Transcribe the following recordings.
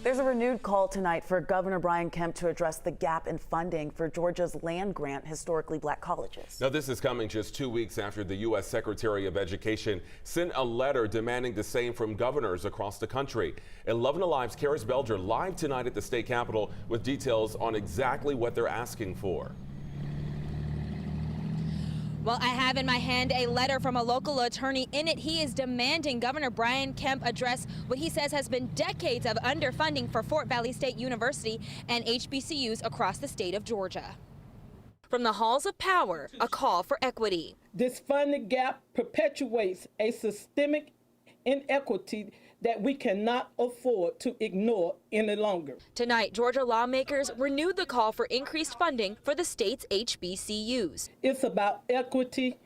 There's a renewed call tonight for Governor Brian Kemp to address the gap in funding for Georgia's land grant historically black colleges. Now, this is coming just 2 weeks after the U.S. Secretary of Education sent a letter demanding the same from governors across the country. 11 Alive's Karis Belger live tonight at the state capitol with details on exactly what they're asking for. Well, I have in my hand a letter from a local attorney. In it, he is demanding Governor Brian Kemp address what he says has been decades of underfunding for Fort Valley State University and HBCUs across the state of Georgia. From the halls of power, a call for equity. This funding gap perpetuates a systemic inequity that we cannot afford to ignore any longer. Tonight, Georgia lawmakers renewed the call for increased funding for the state's HBCUs. It's about equity,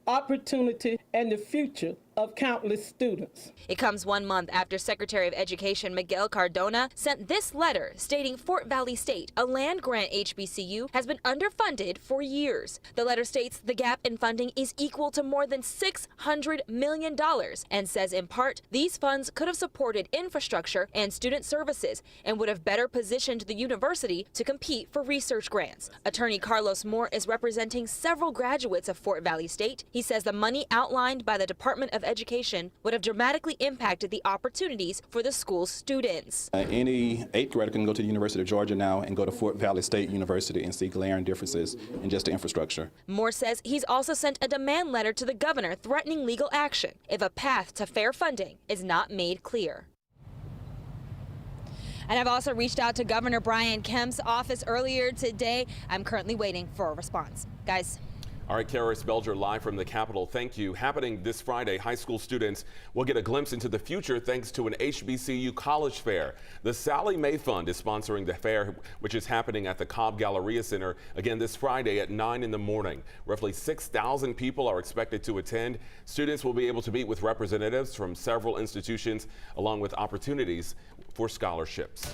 opportunity, and the future of countless students. It comes 1 month after Secretary of Education Miguel Cardona sent this letter stating Fort Valley State, a land grant HBCU, has been underfunded for years. The letter states the gap in funding is equal to more than $600 million and says in part these funds could have supported infrastructure and student services and would have better positioned the university to compete for research grants. Attorney Carlos Moore is representing several graduates of Fort Valley State. He says the money outlined by the Department of Education would have dramatically impacted the opportunities for the school's students. Any 8th grader can go to the University of Georgia now and go to Fort Valley State University and see glaring differences in just the infrastructure. Moore says he's also sent a demand letter to the governor threatening legal action if a path to fair funding is not made clear. And I've also reached out to Governor Brian Kemp's office earlier today. I'm currently waiting for a response. Guys. All right, Karis Belger live from the Capitol. Thank you. Happening this Friday, high school students will get a glimpse into the future thanks to an HBCU college fair. The Sallie Mae Fund is sponsoring the fair, which is happening at the Cobb Galleria Center again this Friday at 9 in the morning. Roughly 6,000 people are expected to attend. Students will be able to meet with representatives from several institutions along with opportunities for scholarships.